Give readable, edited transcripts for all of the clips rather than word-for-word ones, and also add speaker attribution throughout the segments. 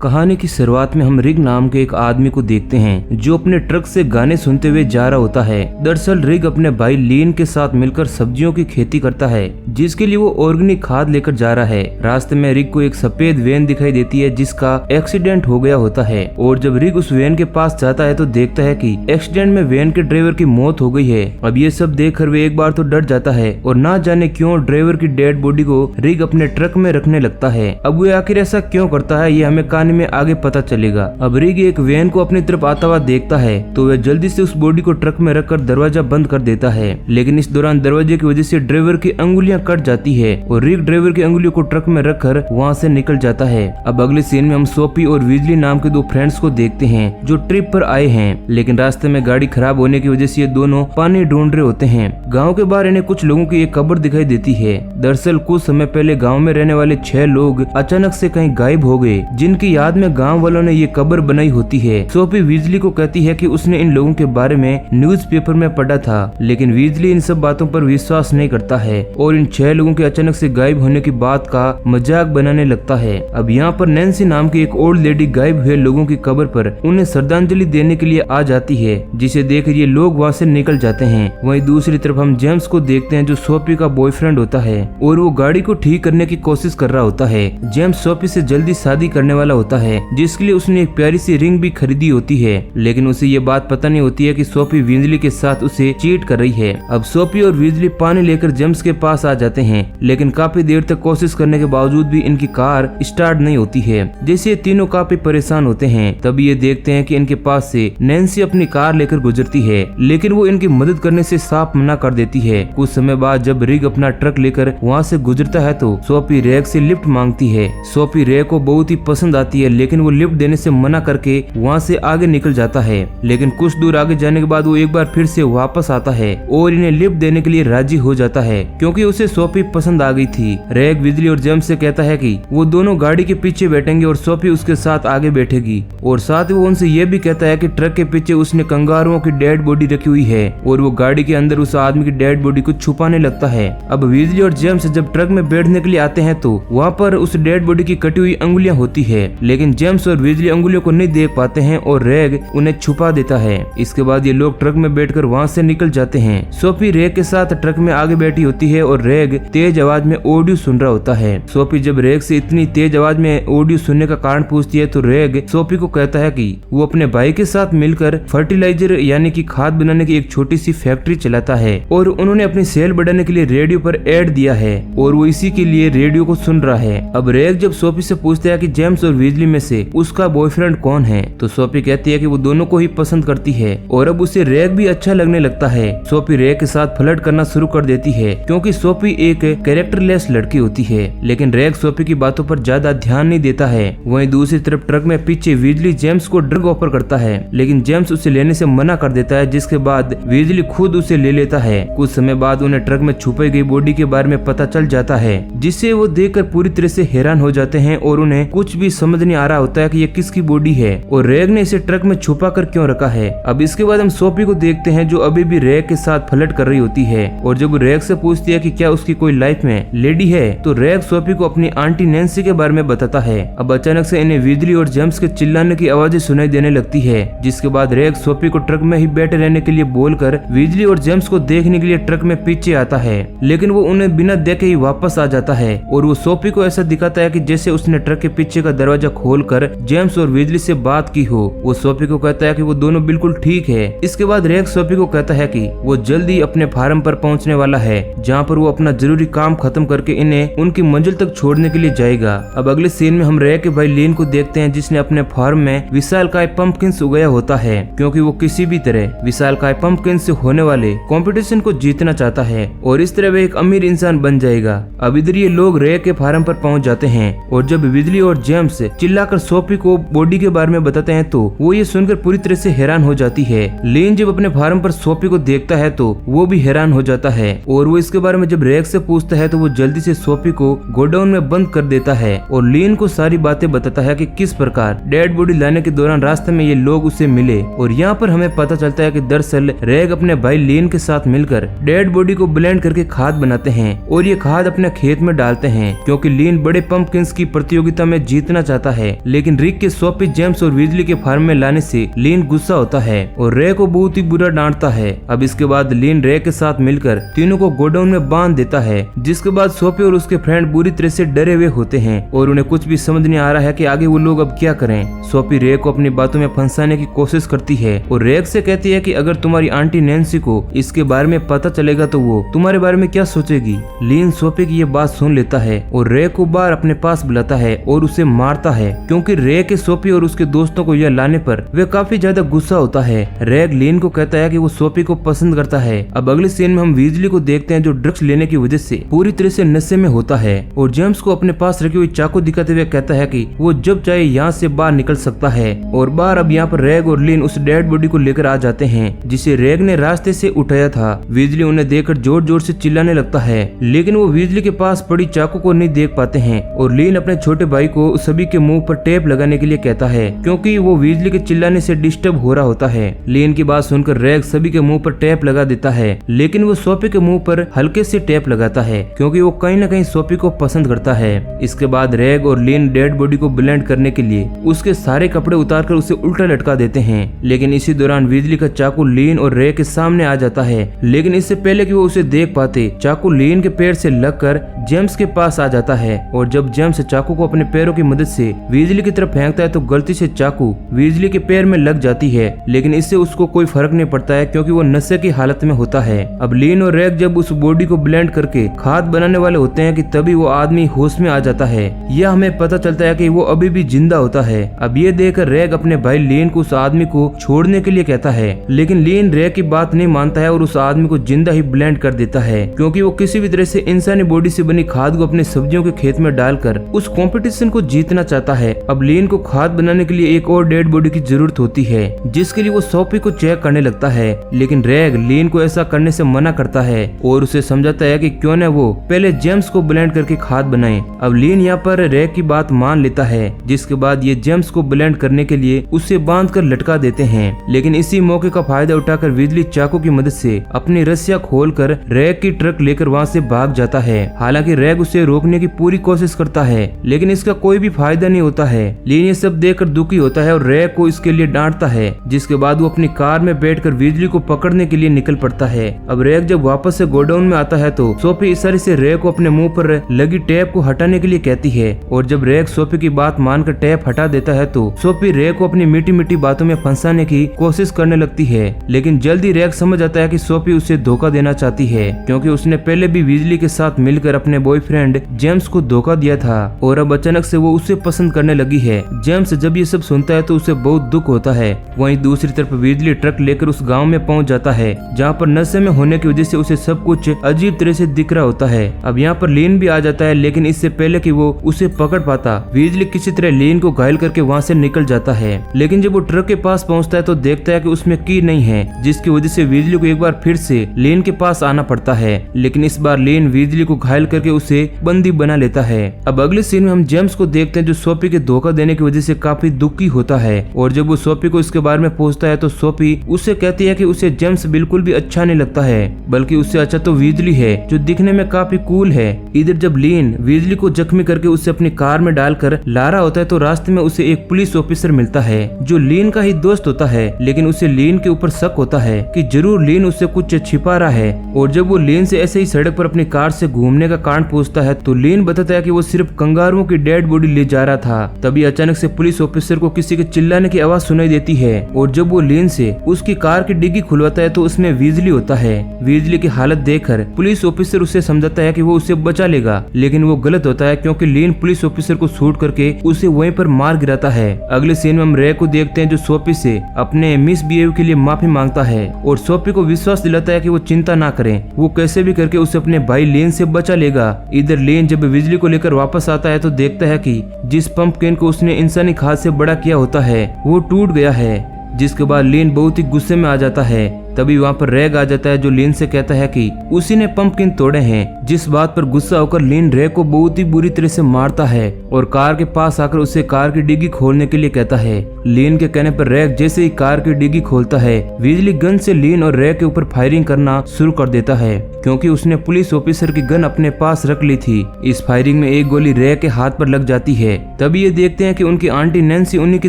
Speaker 1: कहानी की शुरुआत में हम रिग नाम के एक आदमी को देखते हैं जो अपने ट्रक से गाने सुनते हुए जा रहा होता है। दरअसल रिग अपने भाई लीन के साथ मिलकर सब्जियों की खेती करता है, जिसके लिए वो ऑर्गेनिक खाद लेकर जा रहा है। रास्ते में रिग को एक सफेद वैन दिखाई देती है जिसका एक्सीडेंट हो गया होता है, और जब रिग उस वैन के पास जाता है तो देखता है कि एक्सीडेंट में वैन के ड्राइवर की मौत हो गई है। अब ये सब देखकर वे एक बार तो डर जाता है और ना जाने क्यों ड्राइवर की डेड बॉडी को रिग अपने ट्रक में रखने लगता है। अब वो आखिर ऐसा क्यों करता है ये हमें कहानी में आगे पता चलेगा। अब रिग एक वैन को अपनी तरफ आता हुआ देखता है तो वह जल्दी से उस बॉडी को ट्रक में रखकर दरवाजा बंद कर देता है, लेकिन इस दौरान दरवाजे की वजह से ड्राइवर की अंगुलियां कट जाती है और रिग ड्राइवर की अंगुलियों को ट्रक में रखकर वहां से निकल जाता है। अब अगले सीन में हम सोफी और वीजली नाम के दो फ्रेंड्स को देखते हैं जो ट्रिप पर आए हैं, लेकिन रास्ते में गाड़ी खराब होने की वजह से ये दोनों पानी ढूंढ रहे होते हैं। गाँव के बाहर इन्हें कुछ लोगों की एक कब्र दिखाई देती है। दरअसल कुछ समय पहले गाँव में रहने वाले 6 लोग अचानक से कहीं गायब हो गए, जिनकी याद में गांव वालों ने ये कब्र बनाई होती है। सोफी वीजली को कहती है कि उसने इन लोगों के बारे में न्यूज़पेपर में पढ़ा था, लेकिन वीजली इन सब बातों पर विश्वास नहीं करता है और इन 6 लोगों के अचानक से गायब होने की बात का मजाक बनाने लगता है। अब यहाँ पर नैन्सी नाम की एक ओल्ड लेडी गायब हुए लोगों की कब्र पर उन्हें श्रद्धांजलि देने के लिए आ जाती है, जिसे देख ये लोग वहाँ से निकल जाते हैं। वहीं दूसरी तरफ हम जेम्स को देखते हैं जो सोफी का बॉयफ्रेंड होता है और वो गाड़ी को ठीक करने की कोशिश कर रहा होता है। जेम्स सोफी से जल्दी शादी करने वाला होता है, जिसके लिए उसने एक प्यारी सी रिंग भी खरीदी होती है, लेकिन उसे ये बात पता नहीं होती है कि सोफी वीजली के साथ उसे चीट कर रही है। अब सोफी और वीजली पानी लेकर जेम्स के पास आ जाते हैं, लेकिन काफी देर तक कोशिश करने के बावजूद भी इनकी कार स्टार्ट नहीं होती है, जिससे तीनों काफी परेशान होते हैं। तभी ये देखते हैं कि इनके पास से नैन्सी अपनी कार लेकर गुजरती है, लेकिन वो इनकी मदद करने से साफ मना कर देती है। कुछ समय बाद जब रिग अपना ट्रक लेकर वहाँ से गुजरता है तो सोफी रेग से लिफ्ट मांगती है। सोफी रेग को बहुत ही पसंद आती है, लेकिन वो लिफ्ट देने से मना करके वहाँ से आगे निकल जाता है। लेकिन कुछ दूर आगे जाने के बाद वो एक बार फिर से वापस आता है और इन्हें लिफ्ट देने के लिए राजी हो जाता है, क्योंकि उसे सोफी पसंद आ गई थी। रेग वीजली और जेम्स से कहता है कि वो दोनों गाड़ी के पीछे बैठेंगे और सोफी उसके साथ आगे बैठेगी, और साथ ही वो उनसे ये भी कहता है कि ट्रक के पीछे उसने कंगारुओं की डेड बॉडी रखी हुई है और वो गाड़ी के अंदर उस आदमी की डेड बॉडी को छुपाने लगता है। अब वीजली और जेम्स जब ट्रक में बैठने के लिए आते हैं तो वहाँ पर उस डेड बॉडी की कटी हुई अंगुलियां होती है, लेकिन जेम्स और वीजली अंगुलियों को नहीं देख पाते हैं और रेग उन्हें छुपा देता है। इसके बाद ये लोग ट्रक में बैठकर वहाँ से निकल जाते हैं। सोफी रेग के साथ ट्रक में आगे बैठी होती है और रेग तेज आवाज में ऑडियो सुन रहा होता है। सोफी जब रेग से इतनी तेज आवाज में ऑडियो सुनने का कारण पूछती है तो रेग सोफी को कहता है कि वो अपने भाई के साथ मिलकर फर्टिलाइजर यानी कि खाद बनाने की एक छोटी सी फैक्ट्री चलाता है और उन्होंने अपनी सेल बढ़ाने के लिए रेडियो पर एड दिया है और वो इसी के लिए रेडियो को सुन रहा है। अब रेग जब सोफी से पूछता है कि जेम्स और वीजली में से उसका बॉयफ्रेंड कौन है तो सोफी कहती है कि वो दोनों को ही पसंद करती है और अब उसे रेग भी अच्छा लगने लगता है। सोफी रेग के साथ फ्लर्ट करना शुरू कर देती है क्योंकि सोफी एक कैरेक्टरलेस लड़की होती है, लेकिन रेग सोफी की बातों पर ज्यादा ध्यान नहीं देता है। वहीं दूसरी तरफ ट्रक में पीछे वीजली जेम्स को ड्रग ऑफर करता है, लेकिन जेम्स उसे लेने से मना कर देता है, जिसके बाद वीजली खुद उसे ले लेता है। कुछ समय बाद उन्हें ट्रक में छुपाई गई बॉडी के बारे में पता चल जाता है, जिससे वो देखकर पूरी तरह से हैरान हो जाते हैं और उन्हें कुछ भी समझ नहीं आ रहा होता है कि ये किसकी बॉडी है और रेग ने इसे ट्रक में छुपा कर क्यों रखा है। अब इसके बाद हम सोफी को देखते हैं जो अभी भी रेग के साथ फ्लर्ट कर रही होती है और जब रेग से पूछती है कि क्या उसकी कोई लाइफ में लेडी है तो रेग सोफी को अपनी आंटी नैन्सी के बारे में बताता है। अब अचानक से इन्हें वीजली और जेम्स के चिल्लाने की आवाजें सुनाई देने लगती है, जिसके बाद रेग सोफी को ट्रक में ही बैठे रहने के लिए बोलकर वीजली और जेम्स को देखने के लिए ट्रक में पीछे आता है, लेकिन वो उन्हें बिना देखे ही वापस आ जाता है और वो सोफी को ऐसा दिखाता है कि जैसे उसने ट्रक के पीछे का दरवाजा खोलकर जेम्स और वीजली से बात की हो। वो सोफी को कहता है कि वो दोनों बिल्कुल ठीक है। इसके बाद रेग सोफी को कहता है कि वो जल्दी अपने फार्म पर पहुंचने वाला है, जहां पर वो अपना जरूरी काम खत्म करके इन्हें उनकी मंजिल तक छोड़ने के लिए जाएगा। अब अगले सीन में हम रेग के भाई लीन को देखते हैं, जिसने अपने फार्म में विशालकाय पंपकिंस उगाया होता है, क्योंकि वो किसी भी तरह विशालकाय पंपकिंस से होने वाले कंपटीशन को जीतना चाहता है और इस तरह वह एक अमीर इंसान बन जाएगा। अब इधर ये लोग रेग के फार्म पर पहुंच जाते हैं और जब बिजली और जेम्स चिल्लाकर सोफी को बॉडी के बारे में बताते हैं तो वो ये सुनकर पूरी तरह से हैरान हो जाती है। लीन जब अपने फार्म पर सोफी को देखता है तो वो भी हैरान हो जाता है और वो इसके बारे में जब रेग से पूछता है तो वो जल्दी से सोफी को गोडाउन में बंद कर देता है और लीन को सारी बातें बताता है कि किस प्रकार डेड बॉडी लाने के दौरान रास्ते में ये लोग उसे मिले। और यहाँ पर हमें पता चलता है कि दरअसल रेग अपने भाई लीन के साथ मिलकर डेड बॉडी को ब्लेंड करके खाद बनाते हैं और ये खाद अपने खेत में डालते हैं, क्योंकि लीन बड़े पंपकिंस की प्रतियोगिता में जीतना चाहता है, लेकिन रिक के सोफी, जेम्स और वीजली के फार्म में लाने से लीन गुस्सा होता है और रे को बहुत ही बुरा डांटता है। अब इसके बाद लीन रे के साथ मिलकर तीनों को गोडाउन में बांध देता है, जिसके बाद सोफी और उसके फ्रेंड बुरी तरह से डरे हुए होते हैं और उन्हें कुछ भी समझ नहीं आ रहा है कि आगे वो लोग अब क्या करें। सोफी रे को अपनी बातों में फंसाने की कोशिश करती है और रेक से कहती है कि अगर तुम्हारी आंटी नैन्सी को इसके बारे में पता चलेगा तो वो तुम्हारे बारे में क्या सोचेगी। लीन सोफी की ये बात सुन लेता है और रे को बाहर अपने पास बुलाता है और उसे मारता है, क्योंकि रे के सोफी और उसके दोस्तों को यह लाने पर वे काफी ज्यादा गुस्सा होता है। रेक लीन को कहता है कि वो सोफी को पसंद करता है। अब अगले सीन में हम वीजली को देखते हैं जो ड्रग्स लेने की वजह से पूरी तरह से नशे में होता है और जेम्स को अपने पास रखी हुई चाकू दिखाते हुए कहता है कि वो जब चाहे यहाँ से बाहर निकल सकता है। और बाहर अब यहाँ पर रेग और लीन उस डेड बॉडी को लेकर आ जाते हैं जिसे रेग ने रास्ते से उठाया था। वीजली उन्हें देखकर जोर जोर से चिल्लाने लगता है, लेकिन वो वीजली के पास पड़ी चाकू को नहीं देख पाते हैं और लीन अपने छोटे भाई को सभी के मुंह पर टेप लगाने के लिए कहता है, क्योंकि वो वीजली के चिल्लाने से डिस्टर्ब हो रहा होता है। लीन की बात सुनकर रेग सभी के मुंह पर टेप लगा देता है, लेकिन वो सोफी के मुंह पर हल्के से टेप लगाता है क्योंकि वो कहीं न कहीं सोफी को पसंद करता है। इसके बाद रेग और लीन डेड बॉडी को ब्लेंड करने के लिए उसके सारे कपड़े उतारकर उसे उल्टा लटका देते हैं, लेकिन इसी दौरान वीजली का चाकू लीन और रेग के सामने आ जाता है। लेकिन इससे पहले कि वो उसे देख पाते, चाकू लीन के पैर से लगकर जेम्स के पास आ जाता है और जब जेम्स चाकू को अपने पैरों की मदद से वीजली की तरफ फेंकता है तो गलती से चाकू वीजली के पैर में लग जाती है, लेकिन इससे उसको कोई फर्क नहीं पड़ता है क्योंकि वो नशे की हालत में होता है। अब लीन और रेग जब उस बॉडी को ब्लेंड करके खाद बनाने वाले होते हैं कि तभी वो आदमी होश में आ जाता है। यह हमें पता चलता है कि वो अभी भी जिंदा होता है। अब ये देखकर रेग अपने भाई लीन को उस आदमी को छोड़ने के लिए कहता है, लेकिन लीन रेग की बात नहीं मानता है और उस आदमी को जिंदा ही ब्लेंड कर देता है, क्योंकि वो किसी भी तरह से इंसानी बॉडी से बनी खाद को अपने सब्जियों के खेत में डालकर उस कंपटीशन को जीतना चाहता है। अब लीन को खाद बनाने के लिए एक और डेड बॉडी की जरूरत होती है, जिसके लिए वो सोफी को चेक करने लगता है, लेकिन रेग लीन को ऐसा करने से मना करता है और उसे समझाता है कि क्यों न वो पहले जेम्स को ब्लेंड करके खाद बनाए। अब लीन यहाँ पर रेग की बात मान लेता है, जिसके बाद ये जेम्स को ब्लेंड करने के लिए उसे बांध कर लटका देते हैं, लेकिन इसी मौके का फायदा उठाकर वीजली चाकू की मदद से अपनी रस्सियां खोलकर रेग की ट्रक लेकर वहाँ से भाग जाता है। हालांकि रेग उसे रोकने की पूरी कोशिश करता है, लेकिन इसका कोई भी फायदा नहीं होता है। लीन ये सब देखकर दुखी होता है और रेग को इसके लिए डांटता है, जिसके बाद वो अपनी कार में बैठकर वीजली को पकड़ने के लिए निकल पड़ता है। अब रेग जब वापस से गोडाउन में आता है तो सोफी इशारे से रेग को अपने मुंह पर लगी टेप को हटाने के लिए कहती है और जब रेग सोफी की बात मानकर टेप हटा देता है तो सोफी रेग को अपनी मीठी मीठी बातों में फंसाने की कोशिश करने लगती है, लेकिन जल्दी रेग समझ आता है कि सोफी उसे धोखा देना चाहती है, क्योंकि उसने पहले भी वीजली के साथ मिलकर अपने बॉयफ्रेंड जेम्स को धोखा दिया था और अब अचानक से वो उसे पसंद करने लगी है। जेम्स जब ये सब सुनता है तो उसे बहुत दुख होता है। वहीं दूसरी तरफ वीजली ट्रक लेकर उस गाँव में पहुँच जाता है, जहाँ पर नशे में होने की वजह से उसे सब कुछ अजीब तरह से दिख रहा होता है। अब यहाँ पर लीन भी आ जाता है, लेकिन इससे पहले कि वो उसे पकड़ पाता, वीजली किसी तरह लीन को घायल करके वहाँ से निकल जाता है। लेकिन जब वो ट्रक के पास पहुँचता है तो देखता है कि उसमें की नहीं है, जिसकी वजह से वीजली को एक बार फिर से लीन के पास आना पड़ता है, लेकिन इस बार लीन वीजली को घायल करके उसे बंदी बना लेता है। अब अगले सीन में हम जेम्स को देखते हैं जो सोफी के धोखा देने की वजह से काफी दुखी होता है और जब वो सोफी को इसके बारे में पूछता है तो सोफी उससे कहती है कि उसे जेम्स बिल्कुल भी अच्छा नहीं लगता है, बल्कि उससे अच्छा तो वीजली है जो दिखने में काफी कूल है। इधर जब लीन वीजली को जख्मी करके उसे अपनी कार में डालकर ला रहा होता है तो रास्ते में उसे एक पुलिस ऑफिसर मिलता है जो लीन का ही दोस्त होता है, लेकिन उसे लीन के ऊपर शक होता है कि जरूर लीन उससे कुछ छिपा रहा है। और जब वो लीन से ऐसे ही सड़क पर अपनी कार से घूमने का कारण पूछता है तो लीन बताता है कि वो सिर्फ कंगारुओं की डेड बॉडी ले जा रहा था। तभी अचानक से पुलिस ऑफिसर को किसी के चिल्लाने की आवाज सुनाई देती है और जब वो लीन से उसकी कार की डिग्गी खुलवाता है तो उसमें वीजली होता है। वीजली की हालत देखकर पुलिस ऑफिसर उसे समझाता है कि वो उसे बचा लेगा, लेकिन वो गलत होता है क्योंकि लीन पुलिस ऑफिसर को शूट करके उसे वहीं पर मार गिराता है। अगले सीन में हम रे को देखते हैं जो सोफी से अपने मिसबिहेव के लिए माफी मांगता है और सोफी को विश्वास दिलाता है कि वो चिंता ना करें, वो कैसे भी करके उसे अपने भाई लीन से बचा लेगा। इधर लीन जब वीजली को लेकर वापस आता है तो देखता है कि जिस पंपकिन को उसने इंसानी खाद से बड़ा किया होता है वो टूट गया है, जिसके बाद लीन बहुत ही गुस्से में आ जाता है तभी वहाँ पर रैग आ जाता है जो लीन से कहता है कि उसी ने पंपकिन तोड़े हैं, जिस बात पर गुस्सा होकर लीन रैग को बहुत ही बुरी तरह से मारता है और कार के पास आकर उसे कार की डिग्गी खोलने के लिए कहता है। लीन के कहने पर रैग जैसे ही कार की डिग्गी खोलता है, बिजली गन से लीन और रैग के ऊपर फायरिंग करना शुरू कर देता है, क्योंकि उसने पुलिस ऑफिसर की गन अपने पास रख ली थी। इस फायरिंग में एक गोली रैग के हाथ पर लग जाती है। तभी ये देखते हैं कि उनकी आंटी नैन्सी उन्हीं की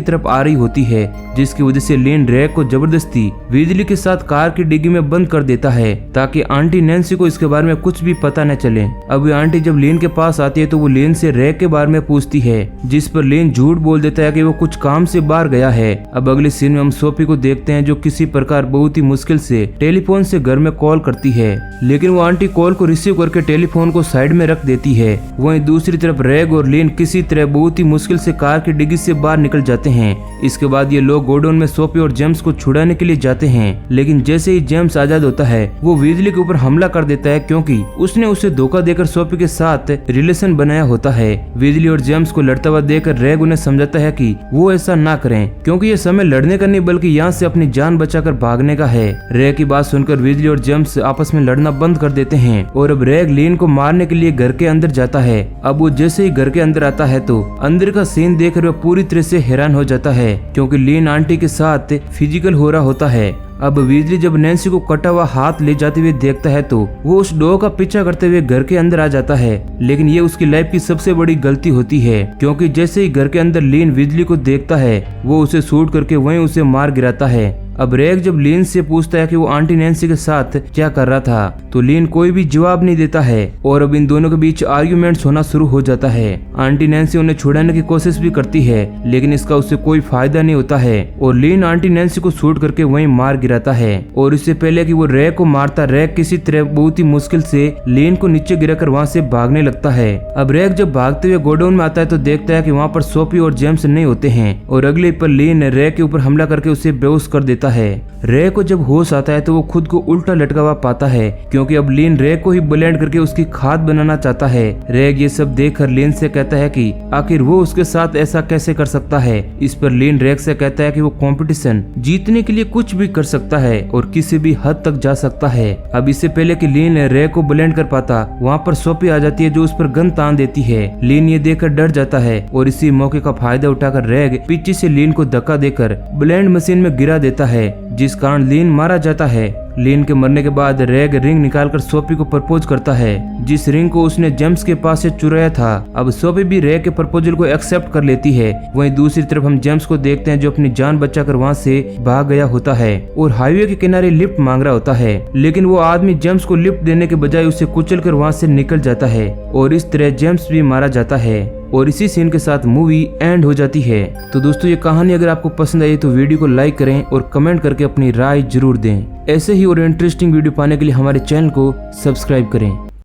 Speaker 1: तरफ आ रही होती है, जिसकी वजह से लीन रैग को जबरदस्ती बिजली के साथ कार की डिग्गी में बंद कर देता है, ताकि आंटी नैन्सी को इसके बारे में कुछ भी पता न चले। अब ये आंटी जब लीन के पास आती है तो वो लीन से रैग के बारे में पूछती है, जिस पर लीन झूठ बोल देता है कि वो कुछ काम से बाहर गया है। अब अगले सीन में हम सोफी को देखते हैं, जो किसी प्रकार बहुत ही मुश्किल से टेलीफोन से घर में कॉल करती है, लेकिन वो आंटी कॉल को रिसीव करके टेलीफोन को साइड में रख देती है। वहीं दूसरी तरफ रैग और लीन किसी तरह बहुत ही मुश्किल से कार की डिग्गी से बाहर निकल जाते हैं। इसके बाद ये लोग गोडाउन में सोफी और जेम्स को छुड़ाने के लिए जाते हैं, लेकिन जैसे ही जेम्स आजाद होता है वो बिजली के ऊपर हमला कर देता है, क्योंकि उसने उसे धोखा देकर सोफी के साथ रिलेशन बनाया होता है। बिजली और जेम्स को लड़ता हुआ देखकर रैग उन्हें समझाता है कि वो ऐसा ना करें, क्योंकि ये समय लड़ने का नहीं बल्कि यहाँ से अपनी जान बचाकर भागने का है। रैग की बात सुनकर बिजली और जेम्स आपस में लड़ना बंद कर देते हैं और अब रैग लीन को मारने के लिए घर के अंदर जाता है। अब वो जैसे ही घर के अंदर आता है तो अंदर का सीन देखकर वह पूरी तरह से हैरान हो जाता है, क्योंकि लीन आंटी के साथ फिजिकल हो रहा होता है। अब बिजली जब नैन्सी को कटा हुआ हाथ ले जाते हुए देखता है तो वो उस डॉग का पीछा करते हुए घर के अंदर आ जाता है, लेकिन ये उसकी लाइफ की सबसे बड़ी गलती होती है, क्योंकि जैसे ही घर के अंदर लीन बिजली को देखता है वो उसे शूट करके वहीं उसे मार गिराता है। अब रैग जब लीन से पूछता है कि वो आंटी नैन्सी के साथ क्या कर रहा था, तो लीन कोई भी जवाब नहीं देता है और अब इन दोनों के बीच आर्ग्यूमेंट्स होना शुरू हो जाता है। आंटी नैन्सी उन्हें छुड़ाने की कोशिश भी करती है, लेकिन इसका उससे कोई फायदा नहीं होता है और लीन आंटी नैन्सी को शूट करके वहीं मार गिराता है। और इससे पहले कि वो रैग को मारता, रैग किसी तरह बहुत ही मुश्किल से लीन को नीचे गिराकर वहाँ से भागने लगता है। अब रैग जब भागते हुए गोडाउन में आता है तो देखता है कि वहाँ पर सोफी और जेम्स नहीं होते हैं और अगले पर लीन रैग के ऊपर हमला करके उसे बेहोश कर देता है। रैग को जब होश आता है तो वो खुद को उल्टा लटका हुआ पाता है, क्योंकि अब लीन रैग को ही ब्लेंड करके उसकी खाद बनाना चाहता है। रैग ये सब देखकर लीन से कहता है कि आखिर वो उसके साथ ऐसा कैसे कर सकता है। इस पर लीन रैग से कहता है कि वो कंपटीशन जीतने के लिए कुछ भी कर सकता है और किसी भी हद तक जा सकता है। अब इससे पहले कि लीन रैग को ब्लेंड कर पाता, वहाँ पर सोफी आ जाती है जो उस पर गन तान देती है। लीन ये देखकर डर जाता है और इसी मौके का फायदा उठाकर रैग पीछे से लीन को धक्का देकर ब्लेंड मशीन में गिरा देता है, जिस कारण लीन मारा जाता है। लीन के मरने के बाद रैग रिंग निकालकर सोफी को प्रपोज करता है, जिस रिंग को उसने जेम्स के पास से चुराया था। अब सोफी भी रैग के प्रपोजल को एक्सेप्ट कर लेती है। वहीं दूसरी तरफ हम जेम्स को देखते हैं जो अपनी जान बचाकर वहाँ से भाग गया होता है और हाईवे के किनारे लिफ्ट मांग रहा होता है, लेकिन वो आदमी जेम्स को लिफ्ट देने के बजाय उसे कुचल कर वहाँ से निकल जाता है और इस तरह जेम्स भी मारा जाता है और इसी सीन के साथ मूवी एंड हो जाती है। तो दोस्तों ये कहानी अगर आपको पसंद आई तो वीडियो को लाइक करें और कमेंट करके अपनी राय जरूर दें। ऐसे ही और इंटरेस्टिंग वीडियो पाने के लिए हमारे चैनल को सब्सक्राइब करें।